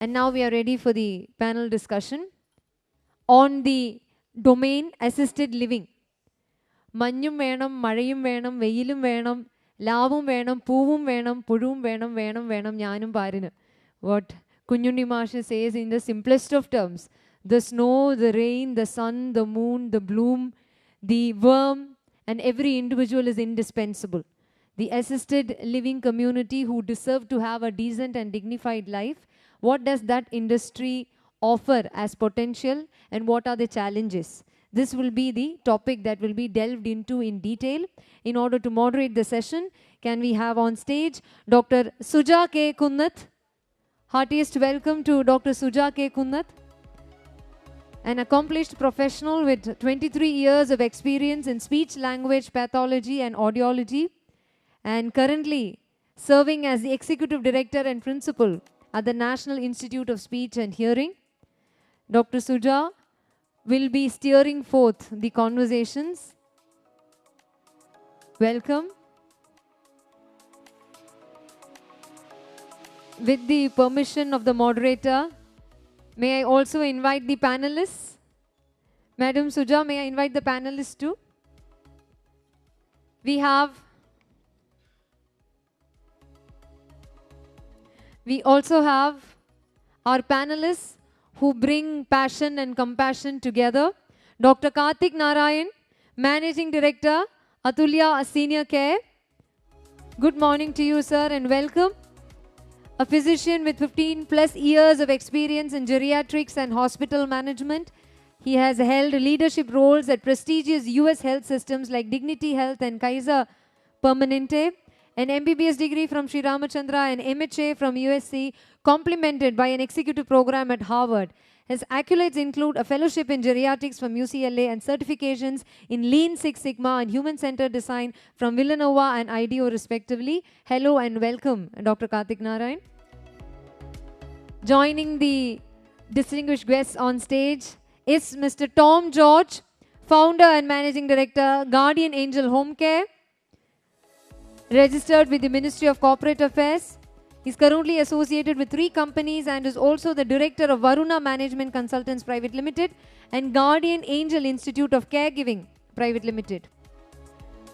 And now we are ready for the panel discussion on the domain assisted living. Manyum venam, marayum venam, veyilum venam, lavum venam, poovum venam, pudum venam, nyanum parinu. What Kunjundi Marsha says in the simplest of terms. The snow, the rain, the sun, the moon, the bloom, the worm, and every individual is indispensable. The assisted living community who deserve to have a decent and dignified life. What does that industry offer as potential and what are the challenges? This will be the topic that will be delved into in detail. In order to moderate the session, can we have on stage Dr. Suja K. Kunnath. Heartiest welcome to Dr. Suja K. Kunnath, an accomplished professional with 23 years of experience in speech language pathology and audiology, and currently serving as the Executive Director and Principal at the National Institute of Speech and Hearing. Dr. Suja will be steering forth the conversations. Welcome. With the permission of the moderator, may I also invite the panelists? Madam Suja, may I invite the panelists too? We also have our panelists who bring passion and compassion together. Dr. Karthik Narayan, Managing Director, Athulya Senior Care. Good morning to you, sir, and welcome. A physician with 15 plus years of experience in geriatrics and hospital management. He has held leadership roles at prestigious US health systems like Dignity Health and Kaiser Permanente. An MBBS degree from Sri Ramachandra and MHA from USC, complemented by an executive program at Harvard. His accolades include a fellowship in geriatrics from UCLA and certifications in Lean Six Sigma and human-centered design from Villanova and IDEO respectively. Hello and welcome, Dr. Karthik Narayan. Joining the distinguished guests on stage is Mr. Tom George, founder and managing director, Guardian Angel Homecare, registered with the Ministry of Corporate Affairs. He's currently associated with 3 companies and is also the director of Varuna Management Consultants Private Limited and Guardian Angel Institute of Caregiving Private Limited.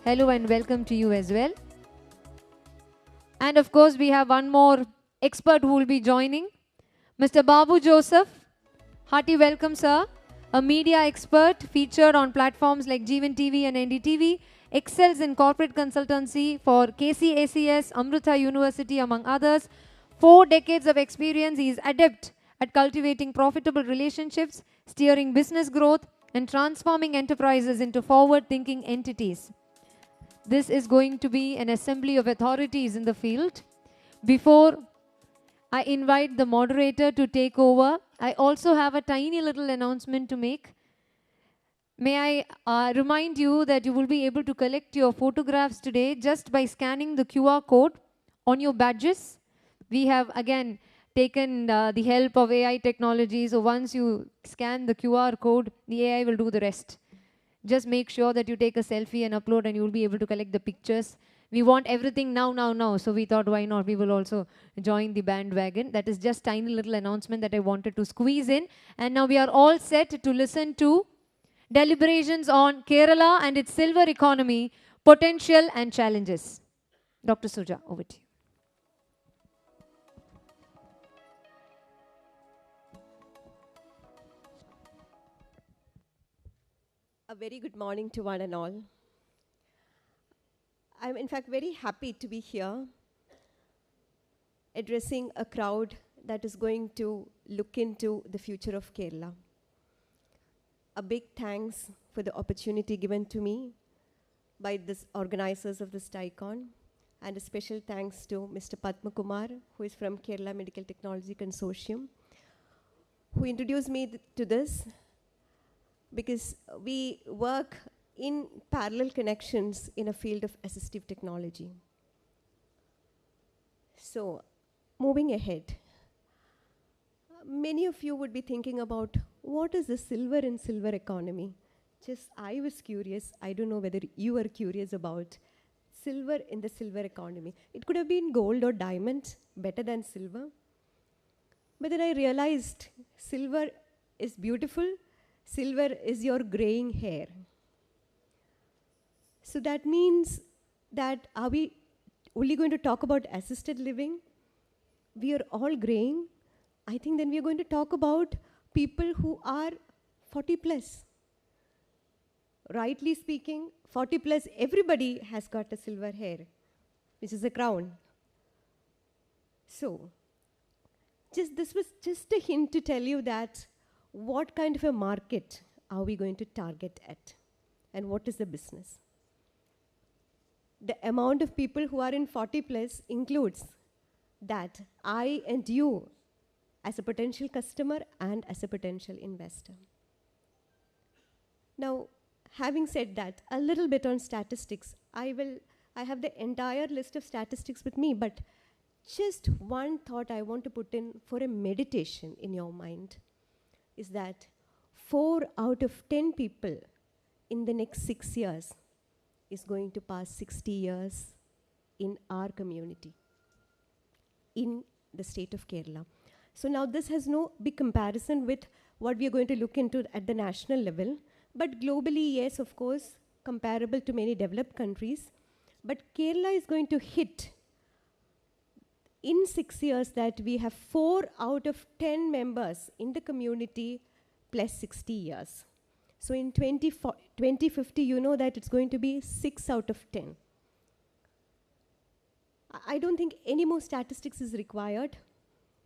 Hello and welcome to you as well. And of course, we have one more expert who will be joining, Mr. Babu Joseph. Hearty welcome, sir. A media expert featured on platforms like Jeevan TV and NDTV, excels in corporate consultancy for KCACS, Amrita University, among others. 4 decades of experience. He is adept at cultivating profitable relationships, steering business growth, and transforming enterprises into forward-thinking entities. This is going to be an assembly of authorities in the field. Before I invite the moderator to take over, I also have a tiny little announcement to make. May I remind you that you will be able to collect your photographs today just by scanning the QR code on your badges. We have again taken the help of AI technology, so once you scan the QR code, the AI will do the rest. Just make sure that you take a selfie and upload and you will be able to collect the pictures. We want everything now. So we thought, why not? We will also join the bandwagon. That is just tiny little announcement that I wanted to squeeze in. And now we are all set to listen to deliberations on Kerala and its silver economy, potential and challenges. Dr. Suja, over to you. A very good morning to one and all. I'm in fact very happy to be here addressing a crowd that is going to look into the future of Kerala. A big thanks for the opportunity given to me by the organizers of this TiEcon, and a special thanks to Mr. Padma Kumar, who is from Kerala Medical Technology Consortium, who introduced me to this, because we work in parallel connections in a field of assistive technology. So, moving ahead, many of you would be thinking about what is the silver in silver economy? Just I was curious. I don't know whether you were curious about silver in the silver economy. It could have been gold or diamond, better than silver. But then I realized silver is beautiful, silver is your graying hair. So that means that are we only going to talk about assisted living? We are all graying. I think then we are going to talk about people who are 40 plus. Rightly speaking, 40 plus, everybody has got a silver hair, which is a crown. So, this was just a hint to tell you that what kind of a market are we going to target at, and what is the business. The amount of people who are in 40 plus includes that I and you as a potential customer and as a potential investor. Now, having said that, a little bit on statistics. I have the entire list of statistics with me, but just one thought I want to put in for a meditation in your mind is that 4 out of 10 people in the next 6 years is going to pass 60 years in our community, in the state of Kerala. So now this has no big comparison with what we are going to look into at the national level, but globally, yes, of course, comparable to many developed countries. But Kerala is going to hit in 6 years that we have 4 out of 10 members in the community plus 60 years. So in 2050, you know that it's going to be 6 out of 10. I don't think any more statistics is required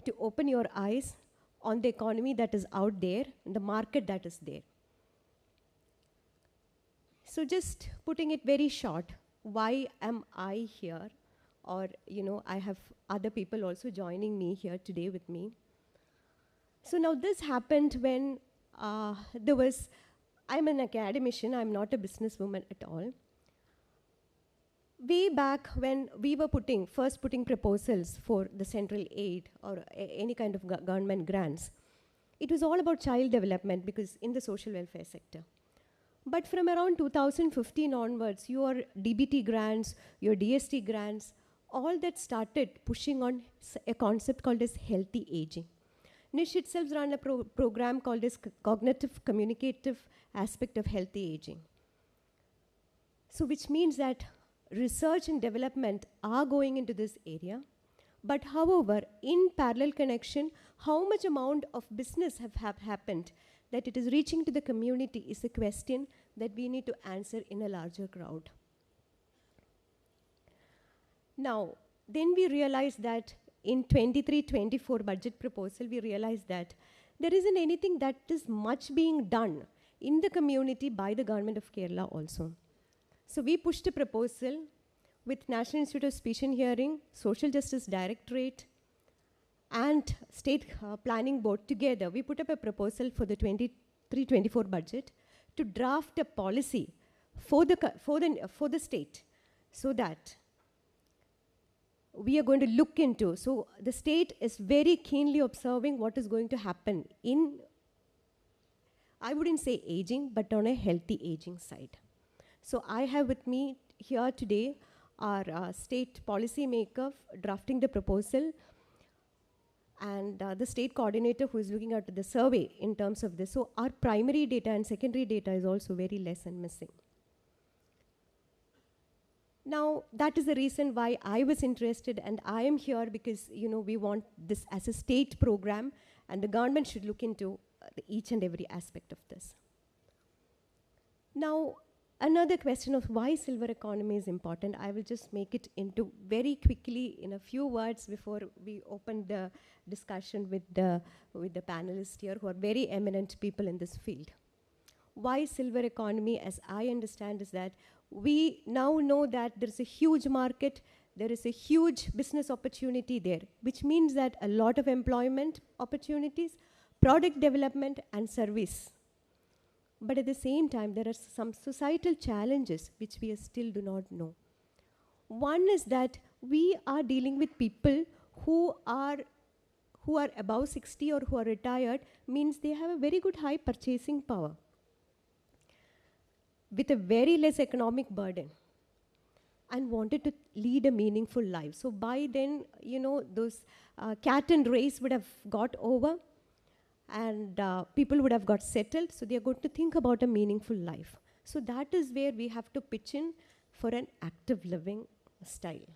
to open your eyes on the economy that is out there, and the market that is there. So just putting it very short, why am I here? Or, I have other people also joining me here today with me. So now this happened when I'm an academician, I'm not a businesswoman at all. Way back when we were first putting proposals for the central aid or any kind of government grants, it was all about child development because in the social welfare sector. But from around 2015 onwards, your DBT grants, your DST grants, all that started pushing on a concept called as healthy aging. NISH itself ran a program called as cognitive communicative aspect of healthy aging. So which means that research and development are going into this area, but however, in parallel connection, how much amount of business have happened that it is reaching to the community is a question that we need to answer in a larger crowd. Now, then we realized that in 23-24 budget proposal, we realized that there isn't anything that is much being done in the community by the government of Kerala also. So we pushed a proposal with National Institute of Speech and Hearing, Social Justice Directorate, and State Planning Board together. We put up a proposal for the 23-24 budget to draft a policy for the state, so that we are going to look into. So the state is very keenly observing what is going to happen in, I wouldn't say aging, but on a healthy aging side. So I have with me here today our state policy maker drafting the proposal, and the state coordinator who is looking at the survey in terms of this. So our primary data and secondary data is also very less and missing. Now, that is the reason why I was interested, and I am here because, we want this as a state program, and the government should look into each and every aspect of this. Now, another question of why silver economy is important, I will just make it into very quickly in a few words before we open the discussion with the panelists here, who are very eminent people in this field. Why silver economy, as I understand, is that we now know that there is a huge market, there is a huge business opportunity there, which means that a lot of employment opportunities, product development, and service. But at the same time, there are some societal challenges which we still do not know. One is that we are dealing with people who are above 60 or who are retired, means they have a very good high purchasing power with a very less economic burden. and wanted to lead a meaningful life. So by then, you know, those cat and race would have got over, and people would have got settled. So they are going to think about a meaningful life. So that is where we have to pitch in for an active living style.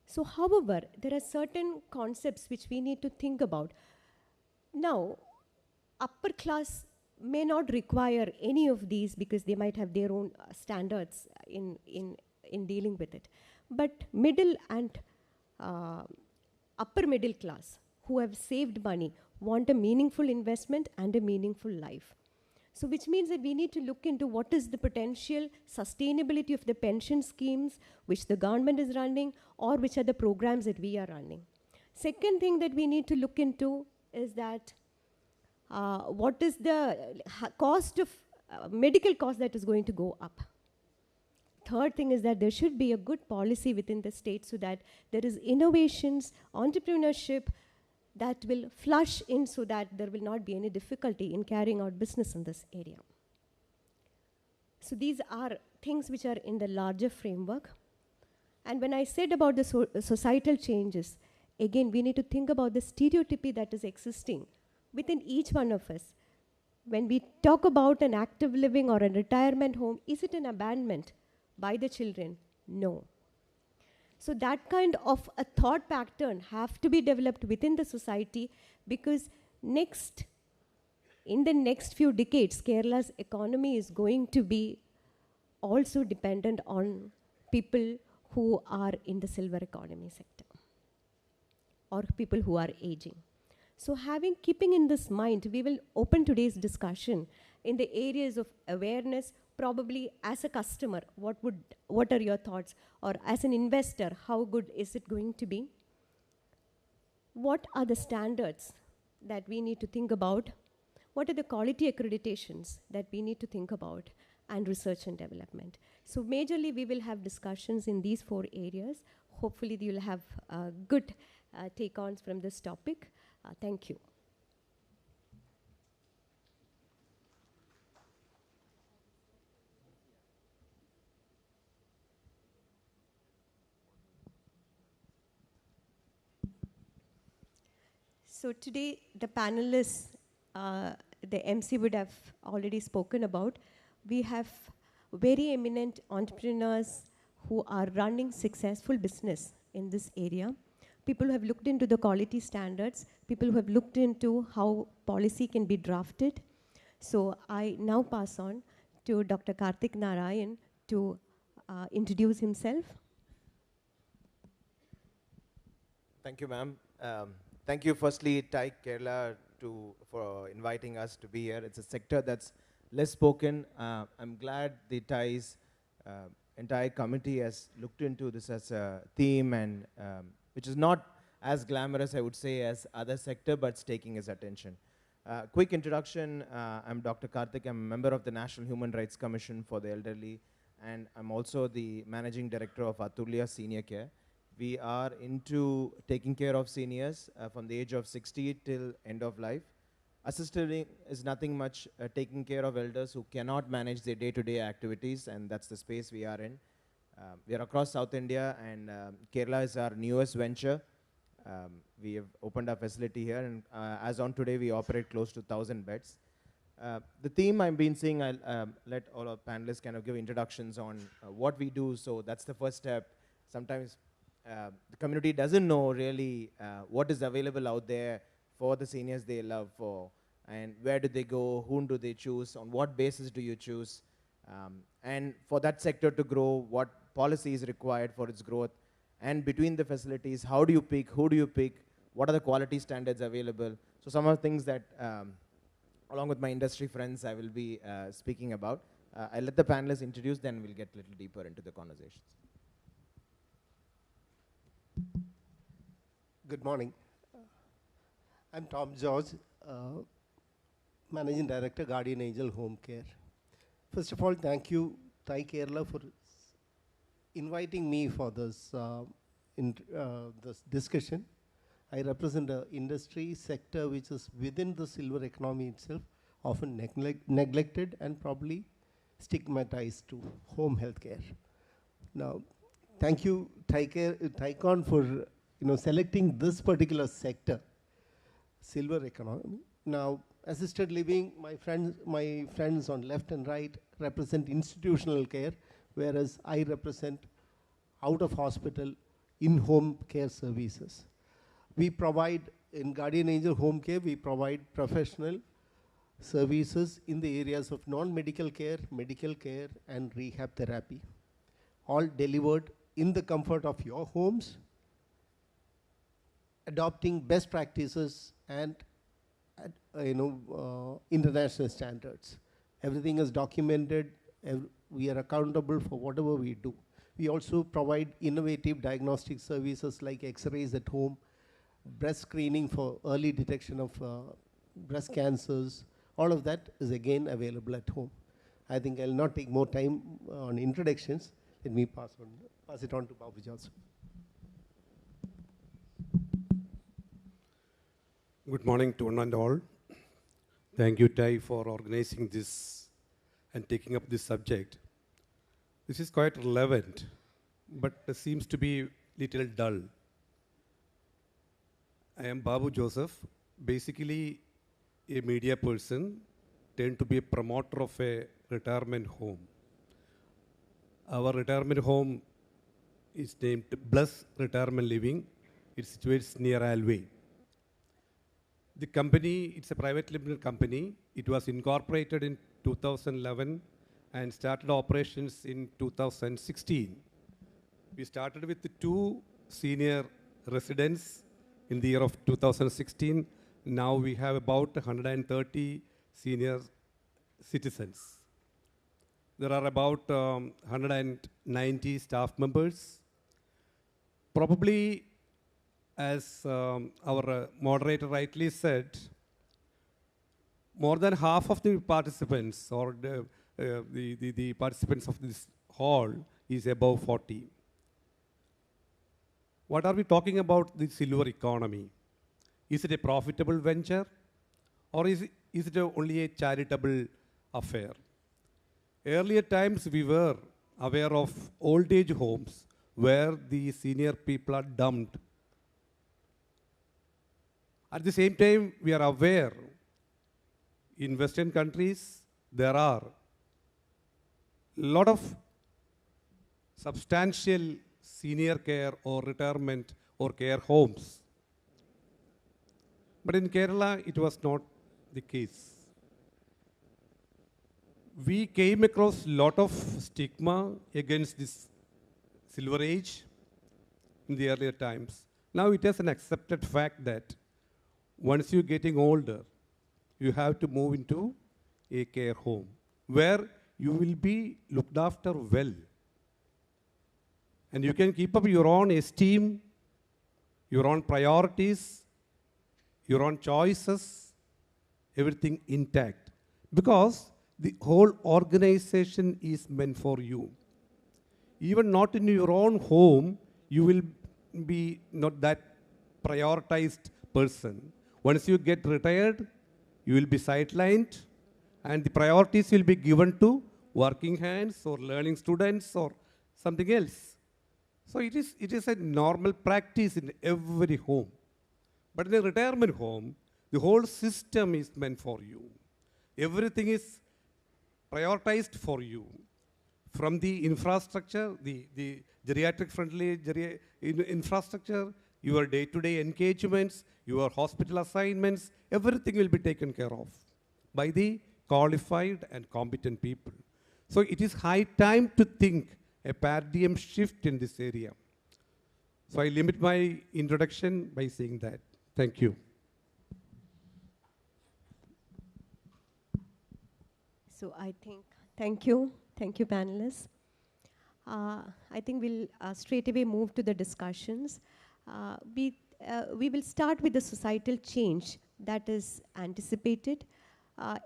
So however, there are certain concepts which we need to think about. Now, upper class may not require any of these because they might have their own standards in dealing with it. But middle and upper middle class who have saved money want a meaningful investment and a meaningful life. So which means that we need to look into what is the potential sustainability of the pension schemes which the government is running, or which are the programs that we are running. Second thing that we need to look into is that what is the cost of medical cost that is going to go up. Third thing is that there should be a good policy within the state so that there is innovations, entrepreneurship that will flush in so that there will not be any difficulty in carrying out business in this area. So these are things which are in the larger framework. And when I said about the societal changes, again, we need to think about the stereotypy that is existing within each one of us. When we talk about an active living or a retirement home, is it an abandonment by the children? No. So that kind of a thought pattern have to be developed within the society, because in the next few decades, Kerala's economy is going to be also dependent on people who are in the silver economy sector or people who are aging. So keeping in this mind, we will open today's discussion in the areas of awareness. Probably as a customer, what are your thoughts? Or as an investor, how good is it going to be? What are the standards that we need to think about? What are the quality accreditations that we need to think about? And research and development. So majorly we will have discussions in these 4 areas. Hopefully you'll have good take-ons from this topic. Thank you. So today, the panelists, the MC would have already spoken about. We have very eminent entrepreneurs who are running successful business in this area. People who have looked into the quality standards, people who have looked into how policy can be drafted. So I now pass on to Dr. Karthik Narayan to introduce himself. Thank you, ma'am. Thank you, firstly, TiEcon Kerala for inviting us to be here. It's a sector that's less spoken. I'm glad the TiEcon's entire committee has looked into this as a theme, and which is not as glamorous, I would say, as other sector, but it's taking his attention. Quick introduction, I'm Dr. Karthik. I'm a member of the National Human Rights Commission for the Elderly, and I'm also the Managing Director of Athulya Senior Care. We are into taking care of seniors from the age of 60 till end of life. Assisted living is nothing much taking care of elders who cannot manage their day-to-day activities, and that's the space we are in. We are across South India, and Kerala is our newest venture. We have opened our facility here, and as on today, we operate close to 1,000 beds. The theme I've been seeing, I'll let all our panelists kind of give introductions on what we do, so that's the first step. Sometimes the community doesn't know really what is available out there for the seniors they love for, and where do they go, whom do they choose, on what basis do you choose, and for that sector to grow, what policy is required for its growth, and between the facilities, how do you pick, who do you pick, what are the quality standards available. So some of the things that, along with my industry friends, I will be speaking about. I'll let the panelists introduce, then we'll get a little deeper into the conversations. Good morning. I'm Tom George, Managing Director, Guardian Angel Homecare. First of all, thank you, TiEcon Kerala, for inviting me for this, this discussion. I represent an industry sector which is within the silver economy itself, often neglected and probably stigmatized to home healthcare. Now, thank you, TiEcon, for selecting this particular sector, silver economy. Now, assisted living, my friends on left and right represent institutional care, whereas I represent out of hospital, in-home care services. We provide, in Guardian Angel Home Care, we provide professional services in the areas of non-medical care, medical care, and rehab therapy, all delivered in the comfort of your homes, adopting best practices and international standards. Everything is documented. We are accountable for whatever we do. We also provide innovative diagnostic services like X-rays at home, breast screening for early detection of breast cancers. All of that is again available at home. I think I'll not take more time on introductions. Let me pass it on to Babu also. Good morning to one and all. Thank you, Tai, for organizing this and taking up this subject. This is quite relevant, but seems to be little dull. I am Babu Joseph, basically a media person, tend to be a promoter of a retirement home. Our retirement home is named Bless Retirement Living. It's situated near Alway. The company, it's a private limited company. It was incorporated in 2011 and started operations in 2016. We started with the 2 senior residents in the year of 2016. Now we have about 130 senior citizens. There are about 190 staff members. Probably, as our moderator rightly said, more than half of the participants or the participants of this hall is above 40. What are we talking about the silver economy? Is it a profitable venture or is it only a charitable affair? Earlier times we were aware of old age homes where the senior people are dumped. At the same time, we are aware in Western countries there are a lot of substantial senior care or retirement or care homes. But in Kerala, it was not the case. We came across a lot of stigma against this silver age in the earlier times. Now it is an accepted fact that once you're getting older, you have to move into a care home where you will be looked after well. And you can keep up your own esteem, your own priorities, your own choices, everything intact. Because the whole organization is meant for you. Even not in your own home, you will be not that prioritized person. Once you get retired, you will be sidelined, and the priorities will be given to working hands or learning students or something else. So it is a normal practice in every home. But in a retirement home, the whole system is meant for you. Everything is prioritized for you. From the infrastructure, the geriatric friendly infrastructure, your day-to-day engagements, your hospital assignments, everything will be taken care of by the qualified and competent people. So it is high time to think a paradigm shift in this area. So I limit my introduction by saying that. Thank you. So I think, thank you panelists. I think we'll straight away move to the discussions. We will start with the societal change that is anticipated,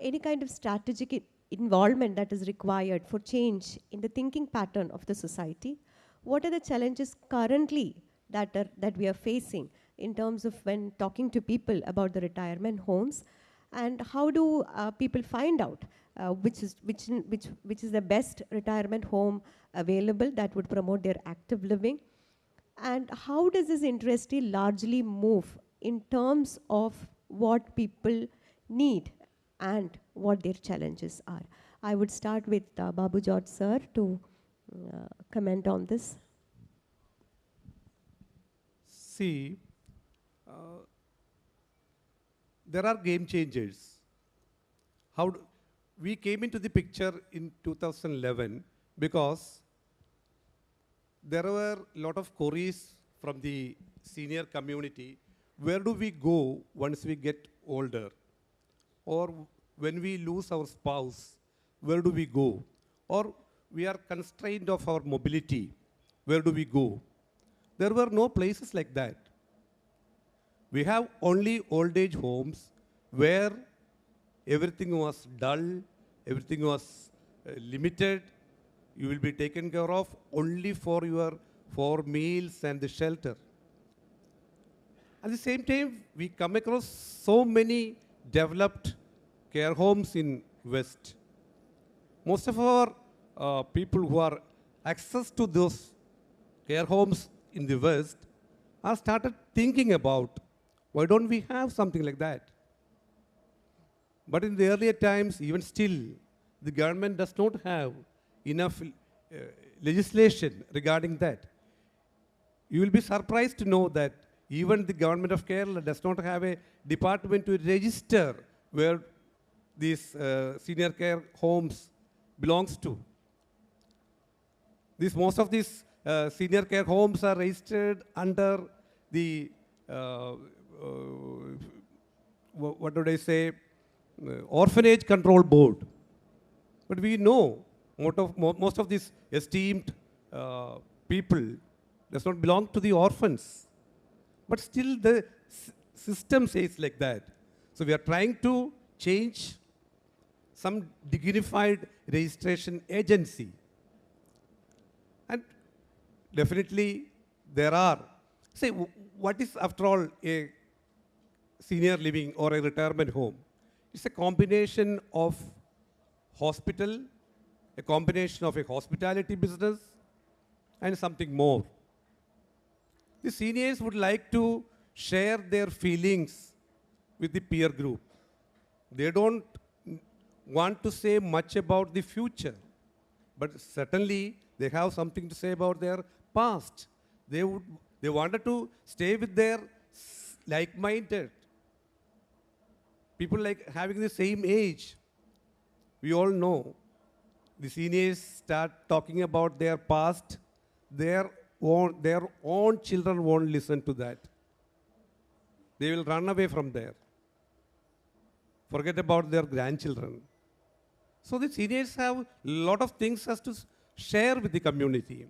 any kind of strategic involvement that is required for change in the thinking pattern of the society. What are the challenges currently that we are facing in terms of when talking to people about the retirement homes? And how do people find out which is the best retirement home available that would promote their active living? And how does this industry largely move in terms of what people need and what their challenges are? I would start with Babu George sir to comment on this. See, there are game changers. We came into the picture in 2011 because there were a lot of queries from the senior community. Where do we go once we get older? Or when we lose our spouse, where do we go? Or we are constrained of our mobility, where do we go? There were no places like that. We have only old age homes where everything was dull, everything was limited. You will be taken care of only for your meals and the shelter. At the same time, we come across so many developed care homes in West. Most of our people who are access to those care homes in the West are started thinking about, why don't we have something like that? But in the earlier times, even still, the government does not have enough legislation regarding that. You will be surprised to know that even the government of Kerala does not have a department to register where these senior care homes belongs to. Most of these senior care homes are registered under the, what do they say, Orphanage Control Board. But we know most of these esteemed people does not belong to the orphans. But still the system says like that. So we are trying to change some dignified registration agency. And definitely there are. Say, what is after all a senior living or a retirement home? It's a combination of hospital, a combination of a hospitality business, and something more. The seniors would like to share their feelings with the peer group. They don't want to say much about the future, but certainly they have something to say about their past. They wanted to stay with their like-minded people, like having the same age. We all know the seniors start talking about their past, their own children won't listen to that. They will run away from there. Forget about their grandchildren. So the seniors have a lot of things as to share with the community.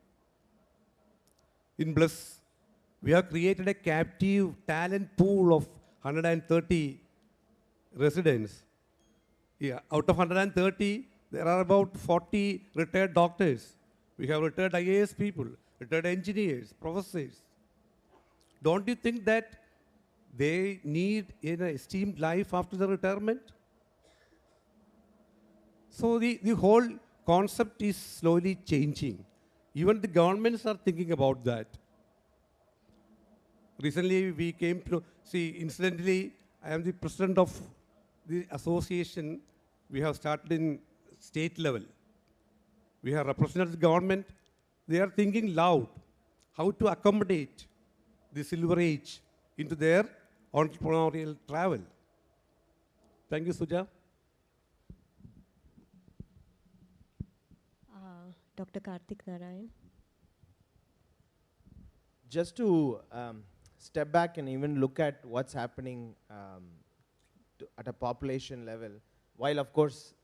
In Bliss, we have created a captive talent pool of 130 residents. Yeah, out of 130, there are about 40 retired doctors. We have retired IAS people, retired engineers, professors. Don't you think that they need an esteemed life after the retirement? So the whole concept is slowly changing. Even the governments are thinking about that. Recently, we came to see, incidentally, I am the president of the association we have started in state level. We have represented the government. They are thinking loud how to accommodate the silver age into their entrepreneurial travel. Thank you, Suja. Dr. Karthik, Narayan. Just to step back and even look at what's happening at a population level, while of course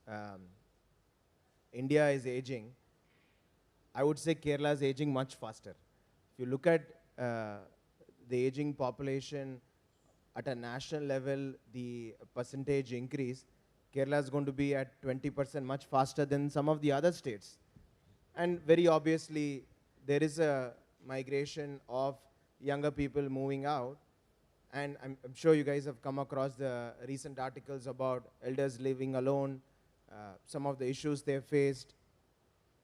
India is aging, I would say Kerala is aging much faster. If you look at the aging population at a national level, the percentage increase, Kerala is going to be at 20%, much faster than some of the other states. And very obviously, there is a migration of younger people moving out. And I'm sure you guys have come across the recent articles about elders living alone, some of the issues they've faced,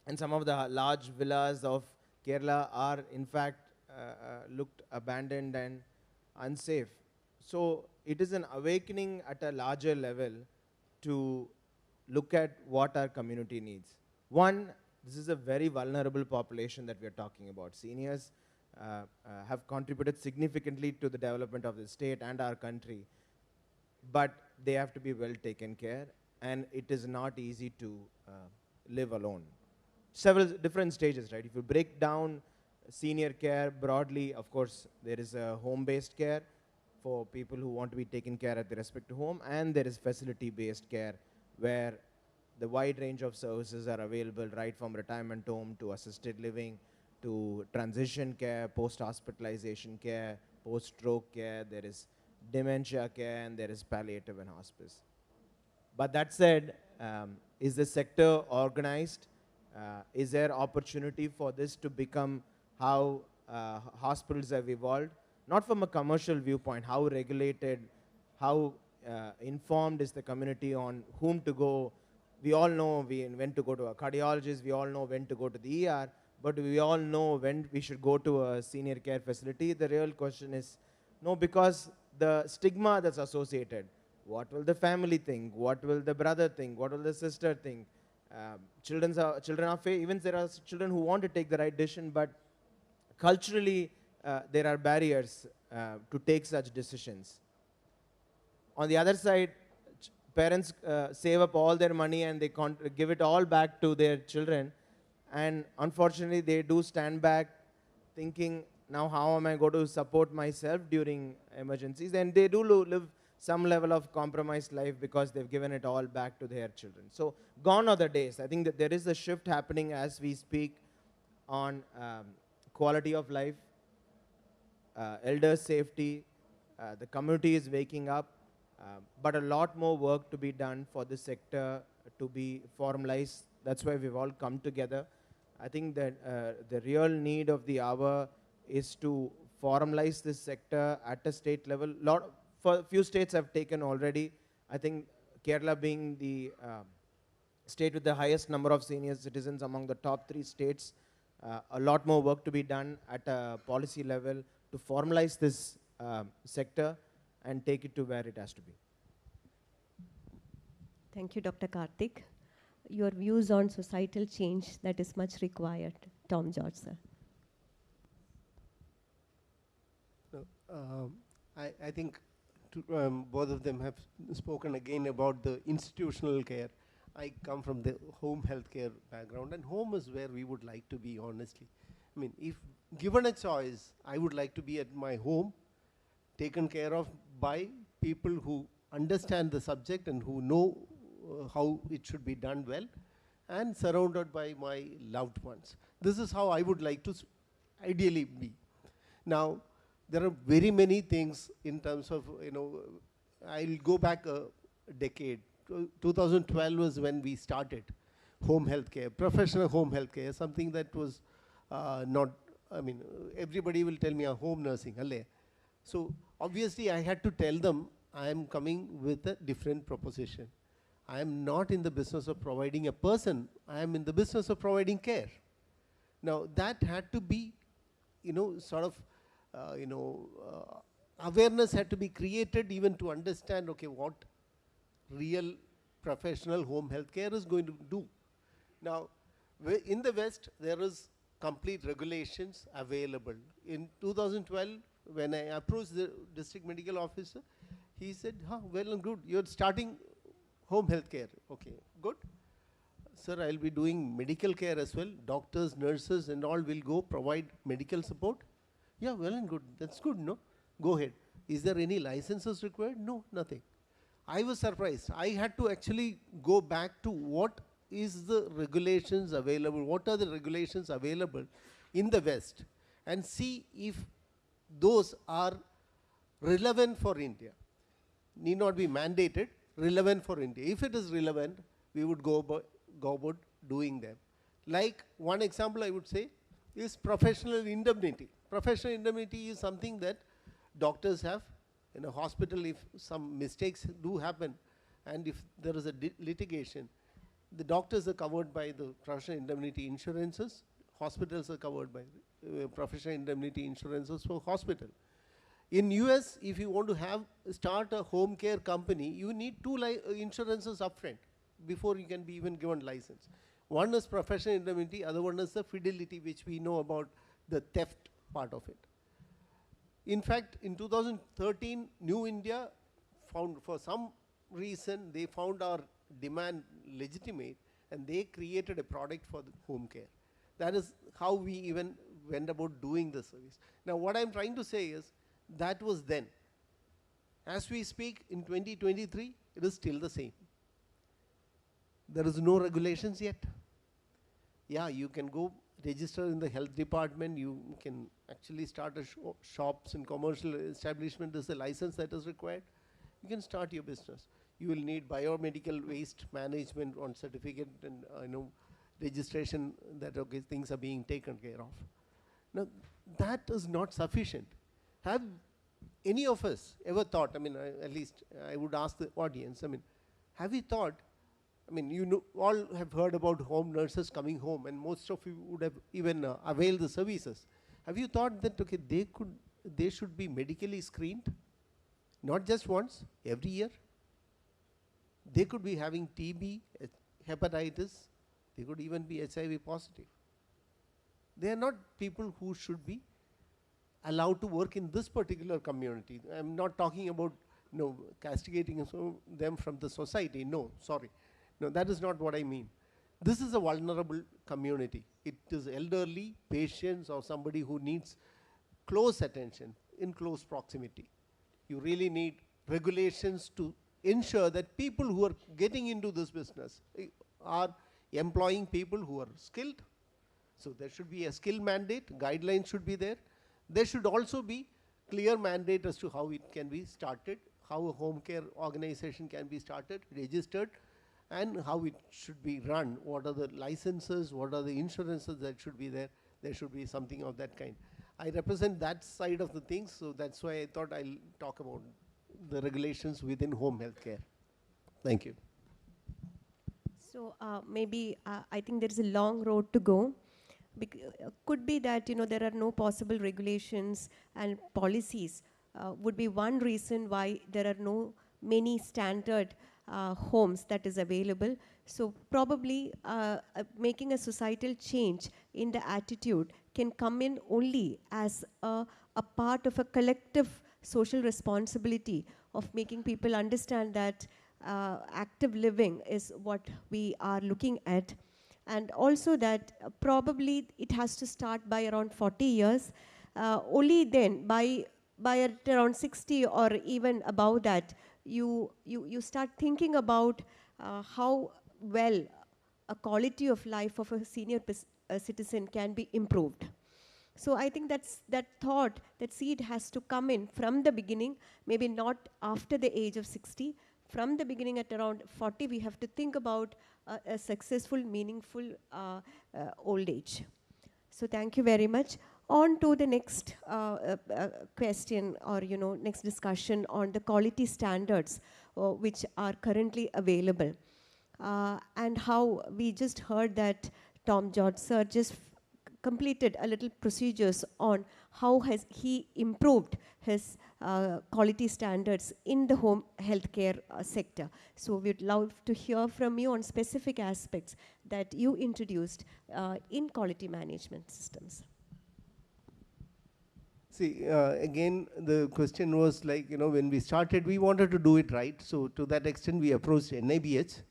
and some of the large villas of Kerala are in fact looked abandoned and unsafe. So it is an awakening at a larger level to look at what our community needs. One, this is a very vulnerable population that we are talking about. Seniors have contributed significantly to the development of the state and our country, but they have to be well taken care, and it is not easy to live alone. Several different stages, right? If you break down senior care broadly, of course, there is a home-based care for people who want to be taken care at their respective home, and there is facility-based care where the wide range of services are available, right from retirement home to assisted living to transition care, post-hospitalization care, post-stroke care, there is dementia care, and there is palliative and hospice. But that said, is the sector organized? Is there opportunity for this to become how hospitals have evolved? Not from a commercial viewpoint, how regulated, how informed is the community on whom to go. We all know when to go to a cardiologist, we all know when to go to the ER, but we all know when we should go to a senior care facility. The real question is, no, because the stigma that's associated. What will the family think? What will the brother think? What will the sister think? Children are even there are children who want to take the right decision, but culturally there are barriers to take such decisions. On the other side, parents save up all their money and they give it all back to their children, and unfortunately they do stand back thinking, now how am I going to support myself during emergencies? And they do live some level of compromised life because they've given it all back to their children. So gone are the days. I think that there is a shift happening as we speak on quality of life, elder safety. The community is waking up, but a lot more work to be done for this sector to be formalized. That's why we've all come together. I think that the real need of the hour is to formalize this sector at a state level. For a few states have taken already. I think Kerala being the state with the highest number of senior citizens among the top 3 states, a lot more work to be done at a policy level to formalize this sector and take it to where it has to be. Thank you, Dr. Karthik. Your views on societal change that is much required. Tom George, sir. I think both of them have spoken again about the institutional care. I come from the home health care background, and home is where we would like to be, honestly. I mean, if given a choice, I would like to be at my home, taken care of by people who understand the subject and who know how it should be done well, and surrounded by my loved ones. This is how I would like to ideally be. Now, there are very many things in terms of, I'll go back a decade. 2012 was when we started home health care, professional home health care, something that was not, everybody will tell me a home nursing. So obviously I had to tell them I am coming with a different proposition. I am not in the business of providing a person, I am in the business of providing care. Now that had to be, awareness had to be created even to understand, okay, what real professional home health care is going to do. Now, in the West, there is complete regulations available. In 2012, when I approached the district medical officer, he said, well and good, you're starting home health care. Okay, good. Sir, I'll be doing medical care as well. Doctors, nurses and all will go provide medical support. Yeah, well and good. That's good, no? Go ahead. Is there any licenses required? No, nothing. I was surprised. I had to actually go back to what is the regulations available, what are the regulations available in the West, and see if those are relevant for India. Need not be mandated, relevant for India. If it is relevant, we would go about doing them. Like one example I would say is professional indemnity. Professional indemnity is something that doctors have In a hospital, if some mistakes do happen, and if there is a litigation, the doctors are covered by the professional indemnity insurances, hospitals are covered by professional indemnity insurances for hospital. In US, if you want to start a home care company, you need two insurances upfront before you can be even given license. One is professional indemnity, other one is the fidelity, which we know about the theft part of it. In fact, in 2013, New India found, for some reason, they found our demand legitimate, and they created a product for the home care. That is how we even went about doing the service. Now, what I'm trying to say is, that was then. As we speak in 2023, it is still the same. There is no regulations yet. Yeah, you can go register in the health department, you can actually start a shops and commercial establishment. There's a license that is required. You can start your business. You will need biomedical waste management on certificate and registration that things are being taken care of. Now, that is not sufficient. Have any of us ever thought, at least I would ask the audience, have you thought, you all have heard about home nurses coming home, and most of you would have even availed the services. Have you thought that, okay, they should be medically screened? Not just once, every year. They could be having TB, hepatitis, they could even be HIV positive. They are not people who should be allowed to work in this particular community. I'm not talking about castigating them from the society. No, sorry. No, that is not what I mean. This is a vulnerable community. It is elderly, patients, or somebody who needs close attention in close proximity. You really need regulations to ensure that people who are getting into this business are employing people who are skilled. So there should be a skill mandate, guidelines should be there. There should also be clear mandate as to how it can be started, how a home care organization can be started, registered, and how it should be run. What are the licenses, what are the insurances that should be there? There should be something of that kind. I represent that side of the things, so that's why I thought I'll talk about the regulations within home health care. Thank you. So maybe I think there is a long road to go. Could be that there are no possible regulations and policies would be one reason why there are no many standard homes that is available. So probably making a societal change in the attitude can come in only as a part of a collective social responsibility of making people understand that active living is what we are looking at. And also that probably it has to start by around 40 years. Only then, by around 60 or even above that, you start thinking about how well a quality of life of a senior citizen can be improved. So I think that's that thought, that seed has to come in from the beginning, maybe not after the age of 60. From the beginning at around 40, we have to think about a successful, meaningful old age. So thank you very much. On to the next question, or next discussion on the quality standards which are currently available. And how we just heard that Tom George sir just completed a little procedures on how has he improved his quality standards in the home healthcare sector. So we'd love to hear from you on specific aspects that you introduced in quality management systems. See, again, the question was like, when we started, we wanted to do it right. So to that extent, we approached NIBH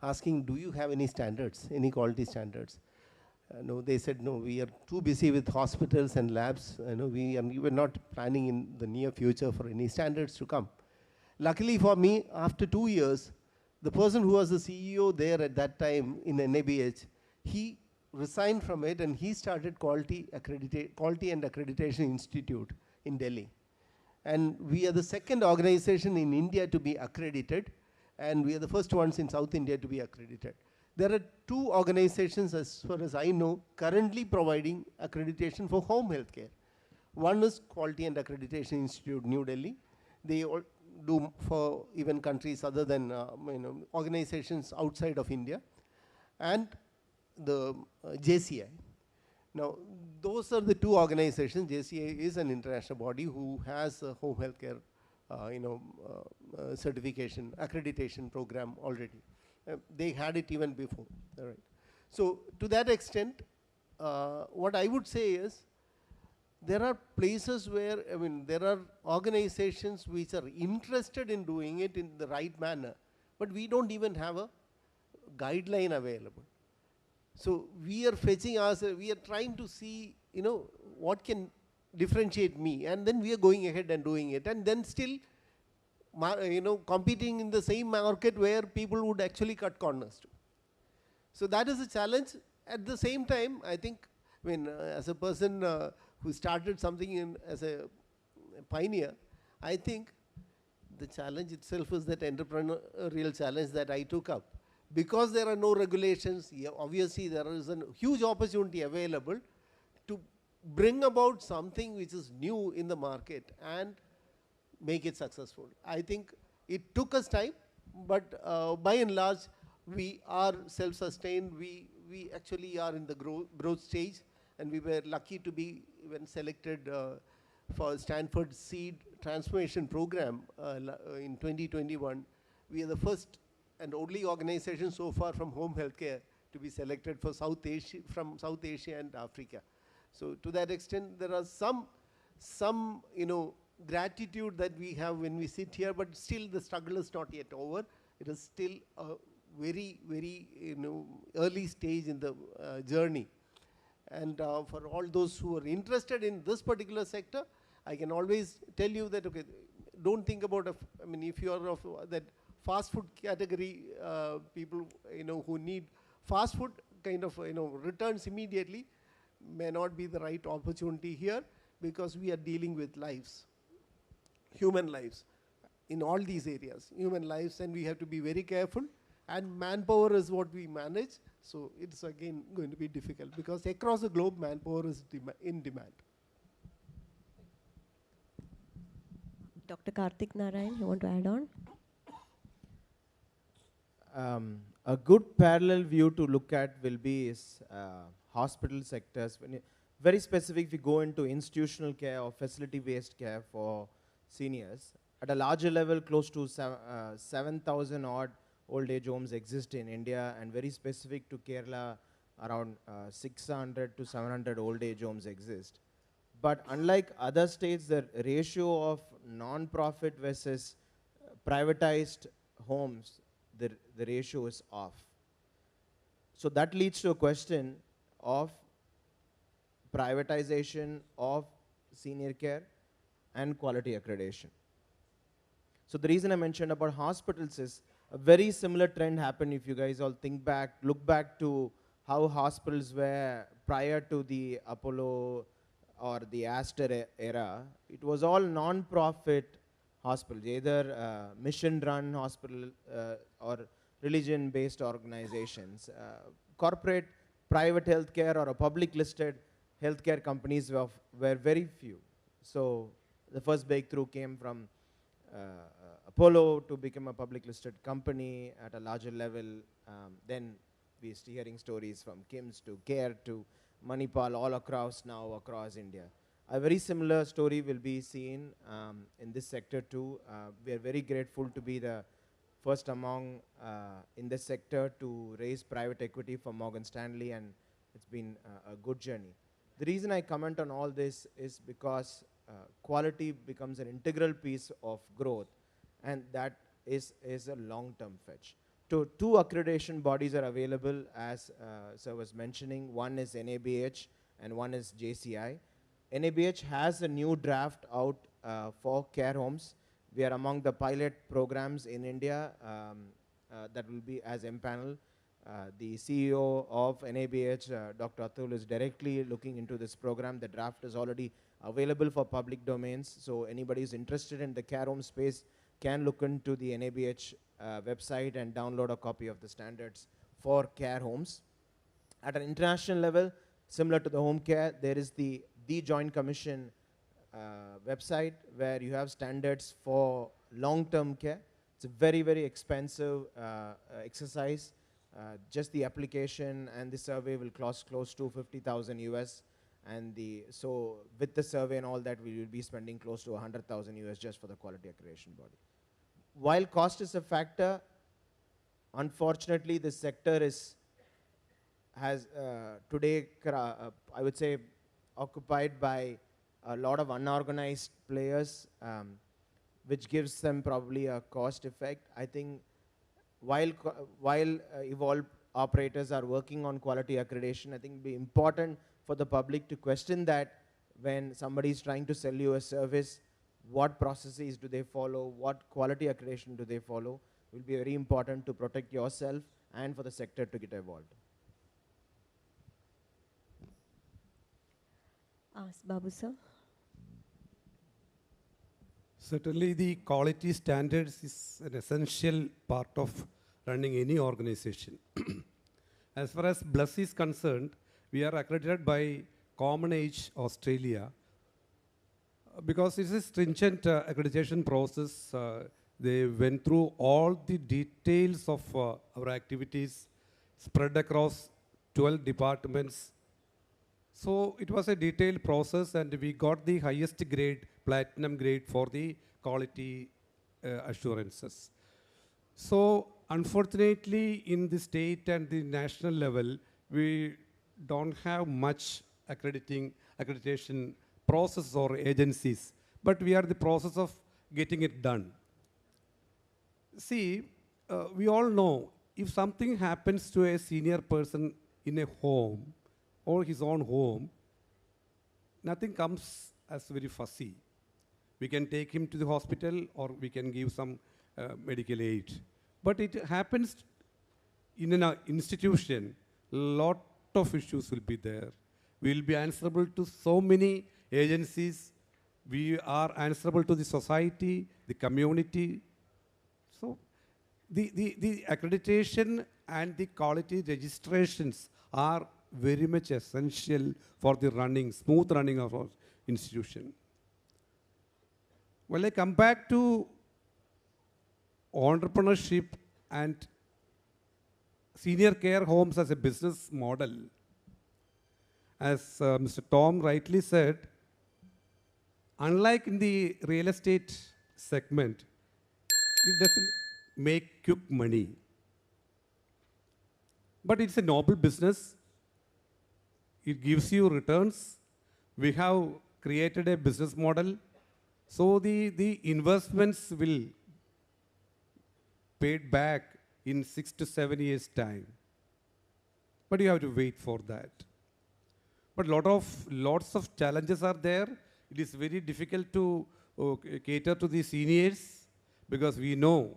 asking, do you have any standards, any quality standards? No, they said, no, we are too busy with hospitals and labs. We were not planning in the near future for any standards to come. Luckily for me, after 2 years, the person who was the CEO there at that time in NIBH, he resigned from it and he started Quality and Accreditation Institute in Delhi. And we are the second organization in India to be accredited, and we are the first ones in South India to be accredited. There are 2 organizations, as far as I know, currently providing accreditation for home health care. One is Quality and Accreditation Institute, New Delhi. They all do for even countries other than, organizations outside of India, and the JCI. Now, those are the two organizations. JCI is an international body who has a home healthcare, certification, accreditation program already. They had it even before. All right. So, to that extent, what I would say is, there are places where, there are organizations which are interested in doing it in the right manner, but we don't even have a guideline available. So we are fetching ourselves, we are trying to see, what can differentiate me, and then we are going ahead and doing it, and then still, competing in the same market where people would actually cut corners to. So that is a challenge. At the same time, I think, as a person who started something as a pioneer, I think the challenge itself is that entrepreneurial challenge that I took up. Because there are no regulations, obviously there is a huge opportunity available to bring about something which is new in the market and make it successful. I think it took us time, but by and large, we are self-sustained. We actually are in the growth stage, and we were lucky to be even selected for Stanford Seed Transformation Program in 2021. We are the first and only organization so far from home healthcare to be selected for South Asia and Africa. So to that extent, there are some gratitude that we have when we sit here, but still the struggle is not yet over. It is still a very, very early stage in the journey. And for all those who are interested in this particular sector, I can always tell you that, okay, don't think about, if you are of that fast food category, people, who need fast food kind of, returns immediately, may not be the right opportunity here, because we are dealing with lives, human lives, in all these areas, human lives, and we have to be very careful. And manpower is what we manage, so it's again going to be difficult, because across the globe, manpower is in demand. Dr. Karthik, Narayan, you want to add on? A good parallel view to look at will be is hospital sectors. Very specific, if we go into institutional care or facility-based care for seniors, at a larger level, close to 7,000 odd old age homes exist in India, and very specific to Kerala, around 600 to 700 old age homes exist. But unlike other states, the ratio of non-profit versus privatized homes, the ratio is off. So that leads to a question of privatization of senior care and quality accreditation. So the reason I mentioned about hospitals is a very similar trend happened. If you guys all look back to how hospitals were prior to the Apollo or the Aster era. It was all non-profit hospitals, either mission-run hospital or religion-based organizations. Corporate private healthcare or a public-listed healthcare companies were very few. So the first breakthrough came from Apollo to become a public-listed company at a larger level. Then we're hearing stories from KIMS to CARE to Manipal all across India. A very similar story will be seen in this sector too. We are very grateful to be the first among in this sector to raise private equity for Morgan Stanley, and it's been a good journey. The reason I comment on all this is because quality becomes an integral piece of growth, and that is a long-term fetch. Two accreditation bodies are available, as Sir was mentioning. One is NABH and one is JCI. NABH has a new draft out for care homes. We are among the pilot programs in India that will be as empaneled. The CEO of NABH, Dr. Athulya, is directly looking into this program. The draft is already available for public domains, so anybody who's interested in the care home space can look into the NABH website and download a copy of the standards for care homes. At an international level, similar to the Homecare, there is the Joint Commission website where you have standards for long-term care. It's a very, very expensive exercise. Just the application and the survey will cost close to 50,000 US, and so with the survey and all that, we will be spending close to 100,000 US just for the quality accreditation body. While cost is a factor, unfortunately, this sector has today, I would say, occupied by a lot of unorganized players, which gives them probably a cost effect. I think while evolved operators are working on quality accreditation, I think it will be important for the public to question that when somebody is trying to sell you a service, what processes do they follow, what quality accreditation do they follow. It will be very important to protect yourself and for the sector to get evolved. Ask Babu sir. Certainly, the quality standards is an essential part of running any organization. As far as BLUS is concerned, we are accredited by Common Age Australia because it's a stringent accreditation process. They went through all the details of our activities spread across 12 departments. So it was a detailed process, and we got the highest grade, platinum grade, for the quality assurances. So unfortunately, in the state and the national level, we don't have much accreditation process or agencies, but we are in the process of getting it done. See, we all know if something happens to a senior person in a home or his own home, nothing comes as very fussy. We can take him to the hospital or we can give some medical aid. But it happens in an institution, lot of issues will be there. We will be answerable to so many agencies. We are answerable to the society, the community. So the accreditation and the quality registrations are very much essential for the smooth running of our institution. Well, I come back to entrepreneurship and senior care homes as a business model. As Mr. Tom rightly said, unlike in the real estate segment, it doesn't make quick money. But it's a noble business. It gives you returns. We have created a business model. So the investments will paid back in 6 to 7 years' time. But you have to wait for that. But lots of challenges are there. It is very difficult to cater to the seniors because we know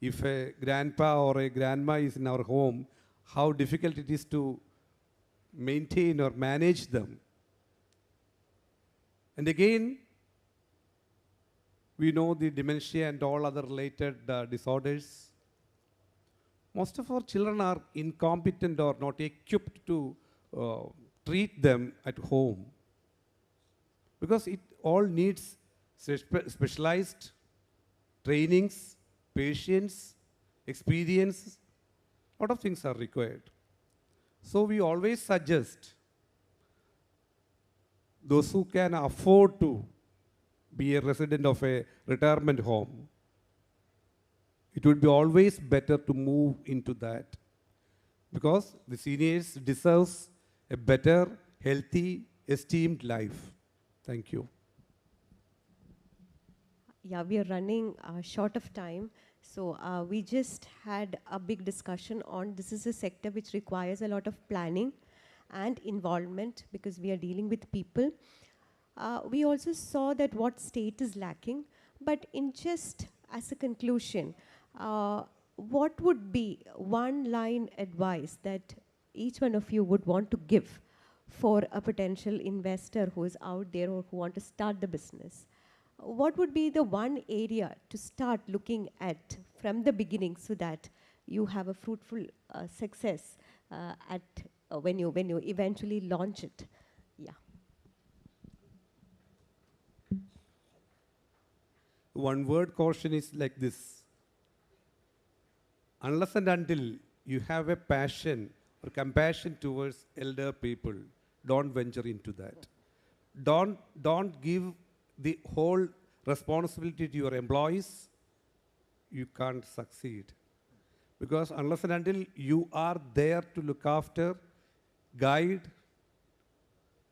if a grandpa or a grandma is in our home, how difficult it is to maintain or manage them. And again, we know the dementia and all other related disorders. Most of our children are incompetent or not equipped to treat them at home because it all needs specialized trainings, patience, experience. A lot of things are required. So we always suggest those who can afford to be a resident of a retirement home, it would be always better to move into that because the seniors deserves a better, healthy, esteemed life. Thank you. Yeah, we are running short of time. So we just had a big discussion on this is a sector which requires a lot of planning and involvement because we are dealing with people. We also saw that what state is lacking, but in just as a conclusion, what would be one line advice that each one of you would want to give for a potential investor who is out there or who want to start the business? What would be the one area to start looking at from the beginning so that you have a fruitful success when you eventually launch it? Yeah. one word caution is like this. Unless and until you have a passion or compassion towards elder people, don't venture into that. Don't give the whole responsibility to your employees. You can't succeed. Because unless and until you are there to look after, guide,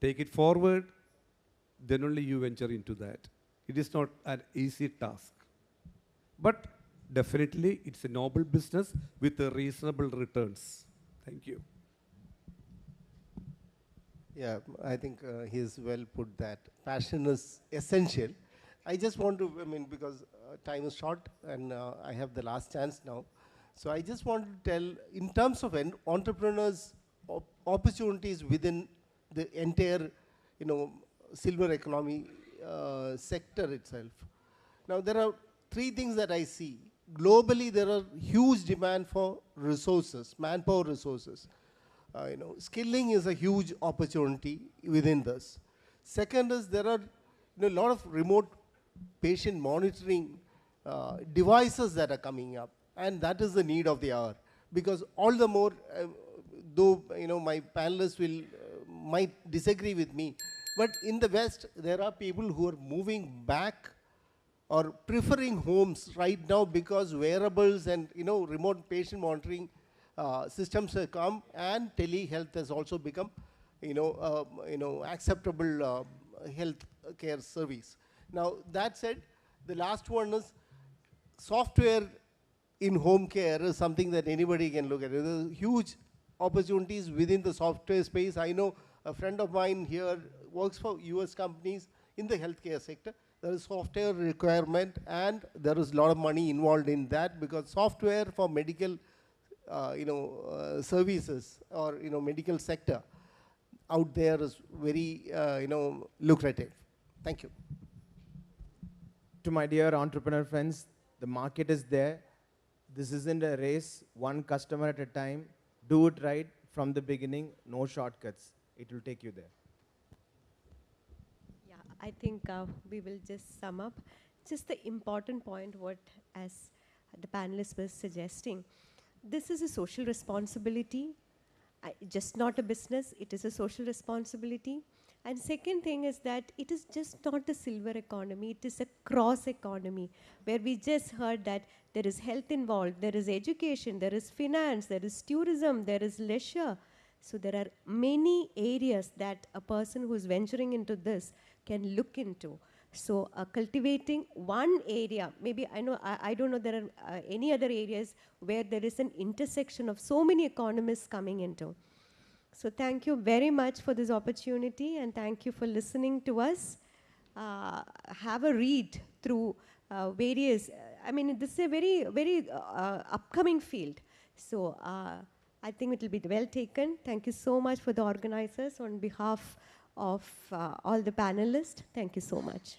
take it forward, then only you venture into that. It is not an easy task. But definitely, it's a noble business with reasonable returns. Thank you. Yeah, I think he's well put that. Passion is essential. I just want to, because time is short and I have the last chance now. So I just want to tell, in terms of entrepreneurs' opportunities within the entire, silver economy sector itself. Now there are three things that I see. Globally, there are huge demand for resources, manpower resources. Skilling is a huge opportunity within this. Second is there are a lot of remote patient monitoring devices that are coming up, and that is the need of the hour. Because all the more, though my panelists will might disagree with me, but in the West there are people who are moving back or preferring homes right now because wearables and remote patient monitoring systems have come, and telehealth has also become acceptable health care service. Now that said, the last one is software in home care is something that anybody can look at. There are huge opportunities within the software space. I know a friend of mine here works for US companies in the healthcare sector. There is software requirement, and there is a lot of money involved in that, because software for medical services or medical sector out there is very lucrative. Thank you. To my dear entrepreneur friends, the market is there. This isn't a race, one customer at a time. Do it right from the beginning, no shortcuts. It will take you there. Yeah, I think we will just sum up. Just the important point, what as the panelists were suggesting. This is a social responsibility, just not a business, it is a social responsibility. And second thing is that it is just not the silver economy, it is a cross economy, where we just heard that there is health involved, there is education, there is finance, there is tourism, there is leisure. So there are many areas that a person who is venturing into this can look into. So cultivating one area, maybe I don't know there are any other areas where there is an intersection of so many economists coming into. So thank you very much for this opportunity, and thank you for listening to us. Have a read through various, this is a very, very upcoming field. So I think it will be well taken. Thank you so much for the organizers on behalf of all the panelists. Thank you so much.